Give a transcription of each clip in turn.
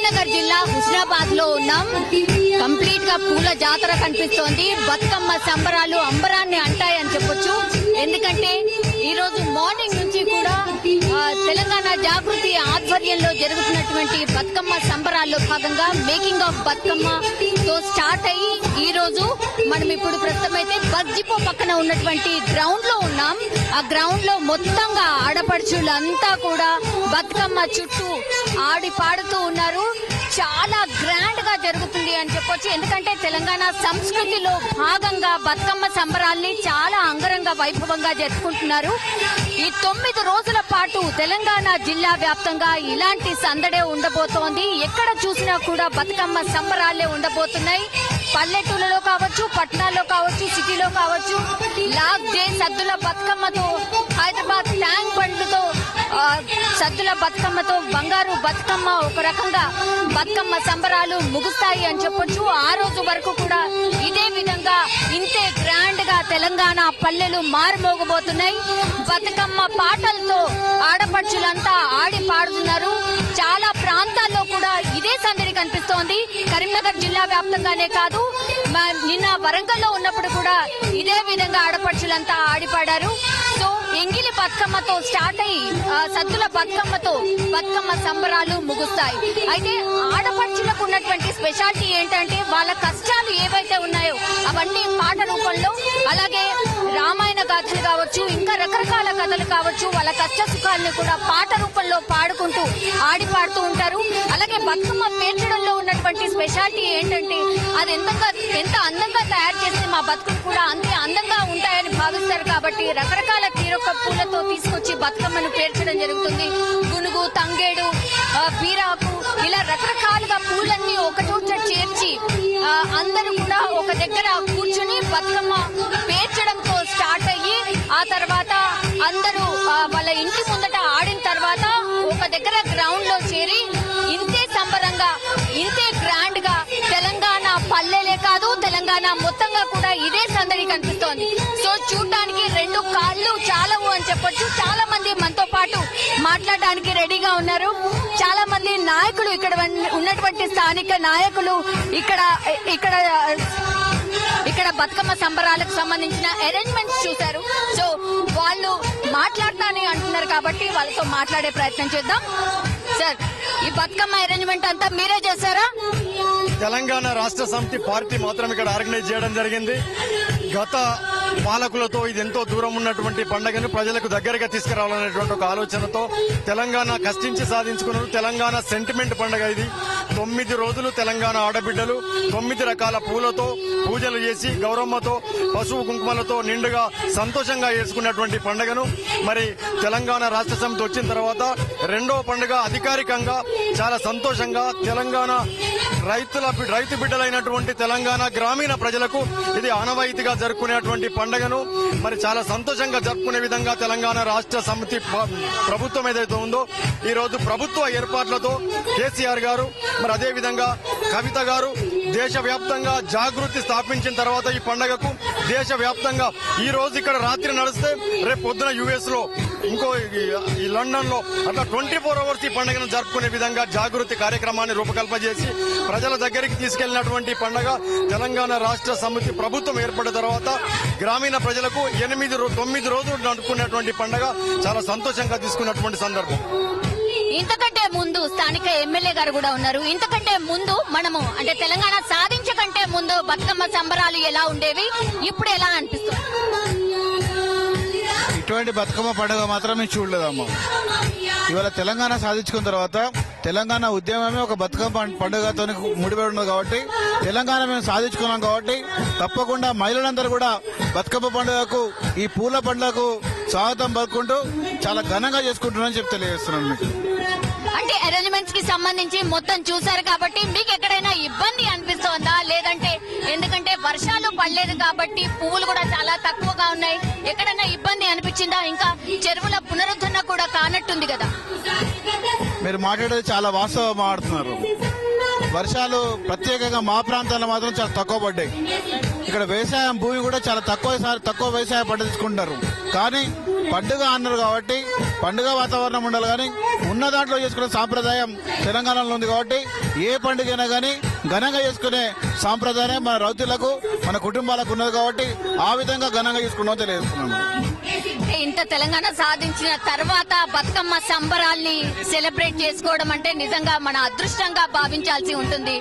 కరీంనగర్ జిల్లా హుస్నాబాద్ లో ఉన్నాం. కంప్లీట్ గా పూల జాతర కనిపిస్తోంది. బతుకమ్మ సంబరాలు అంబరాన్ని అంటాయని చెప్పొచ్చు. ఎందుకంటే ఈ రోజు మార్నింగ్ నుంచి కూడా తెలంగాణ జాగృతి ఆధ్వర్యంలో జరుగుతున్నటువంటి బతుకమ్మ సంబరాల్లో భాగంగా మేకింగ్ ఆఫ్ బతుకమ్మ తో స్టార్ట్ అయ్యి ఈ రోజు మనం ఇప్పుడు ప్రస్తుతం అయితే బగ్జిపో పక్కన ఉన్నటువంటి గ్రౌండ్ లో ఉన్నాం. ఆ గ్రౌండ్ లో మొత్తంగా ఆడపడుచులంతా కూడా బతుకమ్మ చుట్టూ ఆడి పాడుతూ ఉన్నారు. చాలా గ్రాండ్ గా జరుగుతుంది అని చెప్పొచ్చు. ఎందుకంటే తెలంగాణ సంస్కృతిలో భాగంగా బతుకమ్మ సంబరాల్ని చాలా అంగరంగ వైభవంగా జరుపుకుంటున్నారు. ఈ 9 రోజుల పాటు తెలంగాణ జిల్లా వ్యాప్తంగా ఇలాంటి సందడే ఉండబోతోంది. ఎక్కడ చూసినా కూడా బతుకమ్మ సంబరాలే ఉండబోతున్నాయి. పల్లెటూళ్ళలో కావచ్చు, పట్టణాల్లో కావచ్చు, సిటీలో కావచ్చు. లాస్ట్ డే సద్దుల బతుకమ్మతో, హైదరాబాద్ ట్యాంక్ బండ్లతో సద్దుల బతుకమ్మతో బంగారు బతుకమ్మ ఒక రకంగా బతుకమ్మ సంబరాలు ముగుస్తాయి అని చెప్పొచ్చు. ఆ రోజు వరకు కూడా ఇదే విధంగా ఇంతే గ్రాండ్ గా తెలంగాణ పల్లెలు మారుమోగబోతున్నాయి. బతుకమ్మ పాటలతో ఆడపడుచులంతా ఆడి పాడుతున్నారు. చాలా ప్రాంతాల్లో కూడా ఇదే సందడి కనిపిస్తోంది. కరీంనగర్ జిల్లా వ్యాప్తంగానే కాదు, నిన్న వరంగల్లో ఉన్నప్పుడు కూడా ఇదే విధంగా ఆడపడుచులంతా ఆడిపాడారు. సో ఎంగిలి బతుకమ్మతో స్టార్ట్ అయ్యి సద్దుల బతుకమ్మతో బతుకమ్మ సంబరాలు ముగుస్తాయి. అయితే ఆడపడుచులకు ఉన్నటువంటి స్పెషాలిటీ ఏంటంటే వాళ్ళ కష్టాలు ఏవైతే ఉన్నాయో అవన్నీ పాట రూపంలో, అలాగే రామాయణ గాథలు కావచ్చు, ఇంకా రకరకాల కథలు కావచ్చు, వాళ్ళ కష్ట సుఖాలను కూడా పాట రూపంలో పాడుకుంటూ ఆడి పాడుతూ ఉంటారు. అలాగే బతుకమ్మ పేర్చడంలో ఉన్నటువంటి స్పెషాలిటీ ఏంటంటే అది ఎంత అందంగా తయారు చేస్తే మా బతుకులు కూడా అంతే అందంగా ఉంటాయని భావిస్తారు. కాబట్టి రకరకాల తీరొక్క పూలతో తీసుకొచ్చి బతుకమ్మను పేర్చడం జరుగుతుంది. గునుగు, తంగేడు, బీరాకు, ఇలా రకరకాలుగా పూలన్నీ ఒక చోట చేర్చి అందరూ కూడా ఒక దగ్గర కూర్చుని బతుకమ్మ పేర్చడంతో స్టార్ట్ అయ్యి ఆ తర్వాత అందరూ వాళ్ళ ఇంటి ముందట ఆడిన తర్వాత ఒక దగ్గర గ్రౌండ్ లో చేరి ఇంతే సంబరంగా, ఇంతే గ్రాండ్ గా తెలంగాణ పల్లెలే కాదు తెలంగాణ మొత్తంగా కూడా ఇదే సందడి కనిపిస్తోంది. సో చూడడానికి 2 కాళ్ళు చాలవు అని చెప్పొచ్చు. చాలా మంది మనతో పాటు మాట్లాడడానికి రెడీగా ఉన్నారు. చాలా మంది నాయకులు, ఇక్కడ ఉన్నటువంటి స్థానిక నాయకులు ఇక్కడ బతుకమ్మ సంబరాలకు సంబంధించిన అరేంజ్మెంట్స్ చూశారు. సో వాళ్ళు మాట్లాడతానే అంటున్నారు కాబట్టి వాళ్ళతో మాట్లాడే ప్రయత్నం చేద్దాం. సార్, ఈ బతుకమ్మ అరేంజ్మెంట్ అంతా మీరే చేశారా? తెలంగాణ రాష్ట్ర సమితి పార్టీ మాత్రం ఇక్కడ ఆర్గనైజ్ చేయడం జరిగింది. గత పాలకులతో ఇది ఎంతో దూరం ఉన్నటువంటి పండుగను ప్రజలకు దగ్గరగా తీసుకురావాలనేటువంటి ఒక ఆలోచనతో తెలంగాణ కష్టించి సాధించుకున్నారు. తెలంగాణ సెంటిమెంట్ పండుగ ఇది. 9 రోజులు తెలంగాణ ఆడబిడ్డలు 9 రకాల పూలతో పూజలు చేసి గౌరమ్మతో పసుపు కుంకుమలతో నిండుగా సంతోషంగా చేసుకున్నటువంటి పండుగను మరి తెలంగాణ రాష్ట్ర సమితి వచ్చిన తర్వాత 2వ పండుగ అధికారికంగా చాలా సంతోషంగా తెలంగాణ రైతు బిడ్డలైనటువంటి తెలంగాణ గ్రామీణ ప్రజలకు ఇది ఆనవాయితీగా జరుపుకునేటువంటి పండుగను మరి చాలా సంతోషంగా జరుపుకునే విధంగా తెలంగాణ రాష్ట్ర సమితి ప్రభుత్వం ఏదైతే ఉందో ఈ రోజు ప్రభుత్వ ఏర్పాట్లతో కేసీఆర్ గారు మరి అదే విధంగా కవిత గారు దేశవ్యాప్తంగా జాగృతి స్థాపించిన తర్వాత ఈ పండుగకు దేశవ్యాప్తంగా ఈ రోజు ఇక్కడ రాత్రి నడిస్తే రేపు పొద్దున యుఎస్ లో ఇంకో ఈ లండన్ లో అట్లా 24 అవర్స్ ఈ పండుగను జరుపుకునే విధంగా జాగృతి కార్యక్రమాన్ని రూపకల్పన చేసి ప్రజల దగ్గరికి తీసుకెళ్లినటువంటి పండుగ తెలంగాణ రాష్ట్ర సమితి ప్రభుత్వం ఏర్పడిన తర్వాత గ్రామీణ ప్రజలకు 9 రోజులు నడుపుకున్నటువంటి పండుగ చాలా సంతోషంగా తీసుకున్నటువంటి సందర్భం. ఇంతకంటే ముందు స్థానిక ఎమ్మెల్యే గారు కూడా ఉన్నారు. ఇంతకంటే ముందు మనము అంటే తెలంగాణ సాధించకంటే ముందు బతుకమ్మ సంబరాలు ఎలా ఉండేవి, ఇప్పుడు ఎలా అనిపిస్తుంది? ఇటువంటి బతుకమ్మ పండుగ మాత్రం మేము చూడలేదమ్మా. ఇవాళ తెలంగాణ సాధించుకున్న తర్వాత తెలంగాణ ఉద్యమమే ఒక బతుకమ్మ పండుగతో ముడిపడి ఉన్నది కాబట్టి తెలంగాణ మేము సాధించుకున్నాం కాబట్టి తప్పకుండా మహిళలందరూ కూడా బతుకమ్మ పండుగకు, ఈ పూల పండుగకు స్వాగతం పలుకుంటూ చాలా ఘనంగా చేసుకుంటున్నారని చెప్పి తెలియజేస్తున్నాను మీకు. అంటే అరేంజ్మెంట్స్ కి సంబంధించి మొత్తం చూశారు కాబట్టి మీకు ఎక్కడైనా ఇబ్బంది అనిపిస్తోందా? లేదంటే ఎందుకంటే వర్షాలు పడలేదు కాబట్టి పువ్వులు కూడా చాలా తక్కువగా ఉన్నాయి, ఎక్కడైనా ఇబ్బంది అనిపించిందా? ఇంకా చెరువుల పునరుద్ధరణ కూడా కానట్టుంది కదా. మీరు మాట్లాడేది చాలా వాస్తవం మాట్లాడుతున్నారు. వర్షాలు ప్రత్యేకంగా మా ప్రాంతాల్లో మాత్రం చాలా తక్కువ పడ్డాయి. ఇక్కడ వ్యవసాయం భూమి కూడా చాలా తక్కువ వ్యవసాయ పంట తీసుకుంటారు. కానీ పండుగ అన్నారు కాబట్టి పండుగ వాతావరణం ఉండాలి కానీ ఉన్న దాంట్లో చేసుకునే సాంప్రదాయం తెలంగాణలో ఉంది కాబట్టి ఏ పండుగ అయినా కానీ ఘనంగా చేసుకునే సాంప్రదాయం మన రైతులకు మన కుటుంబాలకు ఉన్నది కాబట్టి ఆ విధంగా ఘనంగా చేసుకున్నామో తెలియజేస్తున్నాము. ఇంత తెలంగాణ సాధించిన తర్వాత బతుకమ్మ సంబరాల్ని సెలబ్రేట్ చేసుకోవడం అంటే నిజంగా మన అదృష్టంగా భావించాల్సి ఉంటుంది.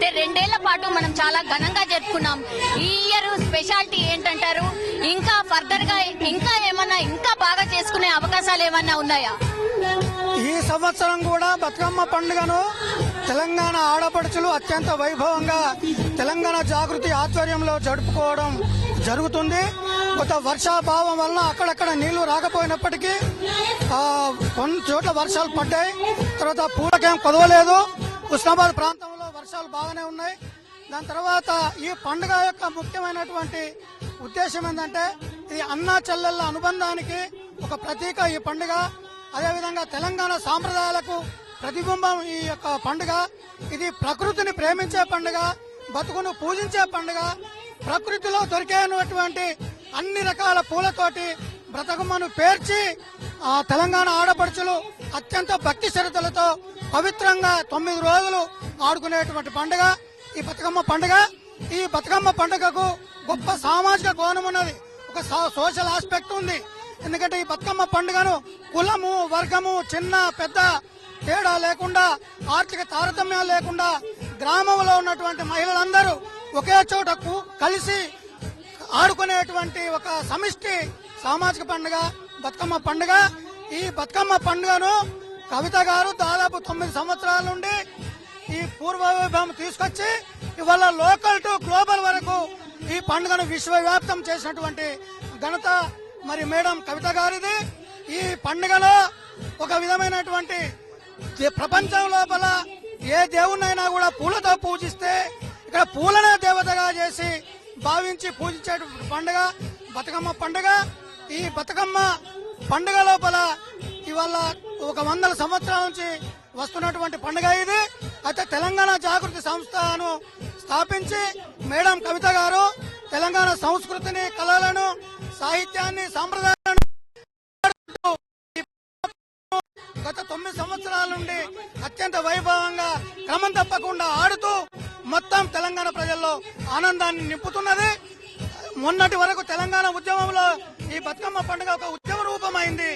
2 ఏళ్ల పాటు మనం చాలా ఘనంగా జరుపుకున్నాం. ఈ ఇయర్ స్పెషాలిటీ ఏంటంటారు? ఇంకా ఫర్దర్ గా ఇంకా ఏమన్నా ఇంకా బాగా చేసుకునే అవకాశాలు ఏమన్నా ఉన్నాయా? ఈ సంవత్సరం కూడా బతుకమ్మ పండుగను తెలంగాణ ఆడపడుచులు అత్యంత వైభవంగా తెలంగాణ జాగృతి ఆధ్వర్యంలో జరుపుకోవడం జరుగుతుంది. కొంత వర్షాభావం వల్ల అక్కడక్కడ నీళ్లు రాకపోయినప్పటికీ కొన్ని చోట్ల వర్షాలు పడ్డాయి. తర్వాత పూలకేం కొదవలేదు. ఉస్నాబాద్ ప్రాంతంలో వర్షాలు బాగానే ఉన్నాయి. దాని తర్వాత ఈ పండుగ యొక్క ముఖ్యమైనటువంటి ఉద్దేశం ఏంటంటే ఇది అన్నా చెల్లెళ్ళ అనుబంధానికి ఒక ప్రతీక ఈ పండుగ. అదేవిధంగా తెలంగాణ సాంప్రదాయాలకు ప్రతిబింబం ఈ యొక్క పండుగ. ఇది ప్రకృతిని ప్రేమించే పండుగ, బతుకును పూజించే పండుగ. ప్రకృతిలో దొరికేటువంటి అన్ని రకాల పూలతోటి బ్రతకమ్మను పేర్చి ఆ తెలంగాణ ఆడపడుచులు అత్యంత భక్తి శ్రద్ధలతో పవిత్రంగా 9 రోజులు ఆడుకునేటువంటి పండుగ ఈ బతుకమ్మ పండుగ. ఈ బతుకమ్మ పండుగకు గొప్ప సామాజిక కోణం ఉన్నది, ఒక సోషల్ ఆస్పెక్ట్ ఉంది. ఎందుకంటే ఈ బతుకమ్మ పండుగను కులము, వర్గము, చిన్న పెద్ద తేడా లేకుండా, ఆర్థిక తారతమ్యాలు లేకుండా గ్రామంలో ఉన్నటువంటి మహిళలందరూ ఒకే చోట కలిసి ఆడుకునేటువంటి ఒక సమిష్టి సామాజిక పండుగ బతుకమ్మ పండుగ. ఈ బతుకమ్మ పండుగను కవిత గారు దాదాపు 9 సంవత్సరాల నుండి ఈ పూర్వవైభవం తీసుకొచ్చి ఇవాళ లోకల్ టు గ్లోబల్ వరకు ఈ పండుగను విశ్వవ్యాప్తం చేసినటువంటి ఘనత మరి మేడం కవిత గారిది. ఈ పండుగలో ఒక విధమైనటువంటి ప్రపంచం లోపల ఏ దేవుణ్ణైనా కూడా పూలతో పూజిస్తే ఇక్కడ పూలనే దేవతగా చేసి భావించి పూజించే పండుగ బతుకమ్మ పండుగ. ఈ బతుకమ్మ పండుగ లోపల ఇవాళ ఒక 100 సంవత్సరాల నుంచి వస్తున్నటువంటి పండుగ ఇది. అయితే తెలంగాణ జాగృతి సంస్థను స్థాపించి మేడం కవిత గారు తెలంగాణ సంస్కృతిని, కళలను, సాహిత్యాన్ని, సాంప్రదాయాలను గత 9 సంవత్సరాల నుండి అత్యంత వైభవంగా క్రమం తప్పకుండా ఆడుతూ మొత్తం తెలంగాణ ప్రజల్లో ఆనందాన్ని నింపుతున్నది. మొన్నటి వరకు తెలంగాణ ఉద్యమంలో ఈ బతుకమ్మ పండుగ ఒక ఉద్యమ రూపమైంది.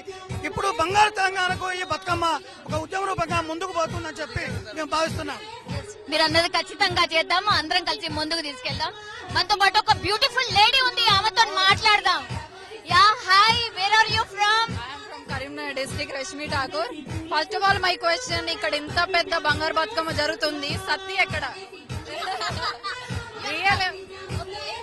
ఇప్పుడు బంగారు తెలంగాణకు ఈ బతుకమ్మ ఒక ఉద్యమ రూపంగా ముందుకు పోతుందని చెప్పి మేము భావిస్తున్నాం. మీరు అన్నది ఖచ్చితంగా చేద్దాం, అందరం కలిసి ముందుకు తీసుకెళ్దాం. మనతో పాటు ఒక బ్యూటిఫుల్ లేడీ ఉంది, ఆమెతో మాట్లాడదాం. Yeah hi, where are you from? Karimnagar district Rashmi Thakur. First of all my question, ఇక్కడ ఇంత పెద్ద బంగారు బతుకమ్మ జరుగుతుంది, సత్తి ఎక్కడ?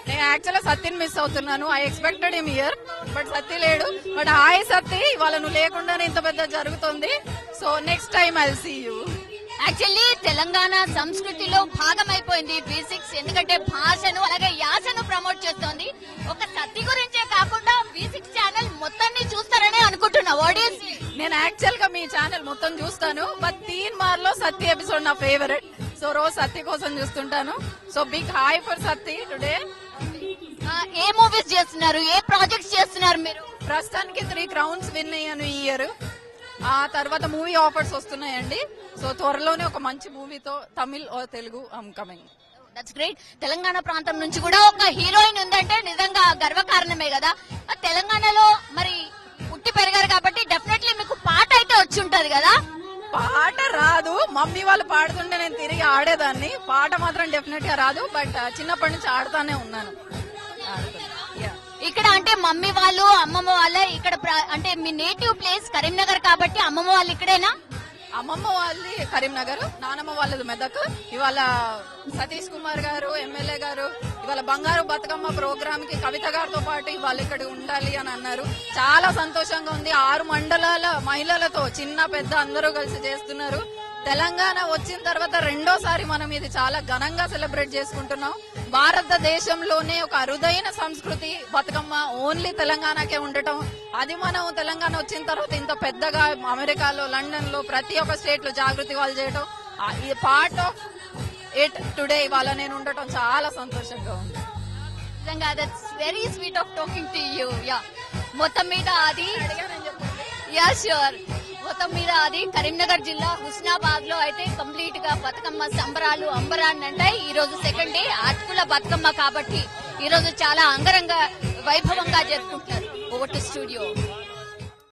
నేను యాక్చువల్గా సత్తిని మిస్ అవుతున్నాను. I expected him here, but Satti లేడు. బట్ హాయ్ సత్తి, ఇవాళ నువ్వు లేకుండానే ఇంత పెద్ద జరుగుతుంది. So next time I will see you. Actually Telangana సంస్కృతిలో భాగమైపోయింది B6, ఎందుకంటే భాషను అలాగే యాసను ప్రమోట్ చేస్తోంది. ఒక సత్తి గురించే కాకుండా B6 ఛానల్ మొత్తాన్ని చూస్తారని అనుకుంటున్నా. ఆడియన్స్ నేను యాక్చువల్ గా మీ ఛానల్ మొత్తం చూస్తాను, బట్ 3 మార్లో సత్తి ఎపిసోడ్ నా ఫేవరెట్. సో రోజు సత్తి కోసం చూస్తుంటాను. So big hi for Satti today. ఏ మూవీస్ చేస్తున్నారు, ఏ ప్రాజెక్ట్స్ చేస్తున్నారు మీరు? ప్రస్తుతానికి 3 crowns విన్ అయ్యాను ఈ ఇయర్. ఆ తర్వాత మూవీ ఆఫర్స్ వస్తున్నాయండి. సో త్వరలోనే ఒక మంచి మూవీతో తమిళ్ ఓ Telugu I'm coming. That's great. Telangana ప్రాంతం నుంచి కూడా ఒక హీరోయిన్ ఉందంటే నిజంగా గర్వకారణమే కదా. తెలంగాణలో మరి పుట్టి పెరిగారు కాబట్టి డెఫినెట్లీ మీకు పాట అయితే వచ్చి ఉంటది కదా? పాట రాదు, మమ్మీ వాళ్ళు పాడుతుంటే నేను తిరిగి ఆడేదాన్ని. పాట మాత్రం డెఫినెట్ గా రాదు, బట్ చిన్నప్పటి నుంచి ఆడుతానే ఉన్నాను. ఇక్కడ అంటే మమ్మీ వాళ్ళు, అమ్మమ్మ వాళ్ళ ఇక్కడ అంటే మీ నేటివ్ ప్లేస్ కరీంనగర్ కాబట్టి అమ్మమ్మ వాళ్ళు ఇక్కడేనా? అమ్మమ్మ వాళ్ళది కరీంనగర్, నానమ్మ వాళ్ళది మెదక్. ఇవాళ సతీష్ కుమార్ గారు ఎమ్మెల్యే గారు ఇవాళ బంగారు బతుకమ్మ ప్రోగ్రామ్ కి కవిత గారితో పాటు ఇవాళ ఇక్కడ ఉండాలి అని అన్నారు. చాలా సంతోషంగా ఉంది. 6 మండలాల మహిళలతో చిన్న పెద్ద అందరూ కలిసి చేస్తున్నారు. తెలంగాణ వచ్చిన తర్వాత రెండోసారి మనం ఇది చాలా ఘనంగా సెలబ్రేట్ చేసుకుంటున్నాం. భారతదేశంలోనే ఒక అరుదైన సంస్కృతి బతుకమ్మ ఓన్లీ తెలంగాణకే ఉండటం, అది మనం తెలంగాణ వచ్చిన తర్వాత ఇంత పెద్దగా అమెరికాలో, లండన్ లో ప్రతి ఒక్క స్టేట్ లో జాగృతి వాళ్ళు చేయడం, ఈ పార్ట్ ఆఫ్ ఇట్ టుడే ఇవాళ నేను ఉండటం చాలా సంతోషంగా ఉంది. నిజంగా that's very sweet of talking to you. Yeah మొత్తం మీద అది యా ష్యూర్ మొత్తం మీద అది కరీంనగర్ జిల్లా హుస్నాబాద్ లో అయితే కంప్లీట్ గా బతుకమ్మ సంబరాలు అంబరాన్ని అంటాయి. ఈ రోజు సెకండ్ డే అటుకుల బతుకమ్మ కాబట్టి ఈ రోజు చాలా అంగరంగ వైభవంగా జరుపుకుంటారు. Over to studio.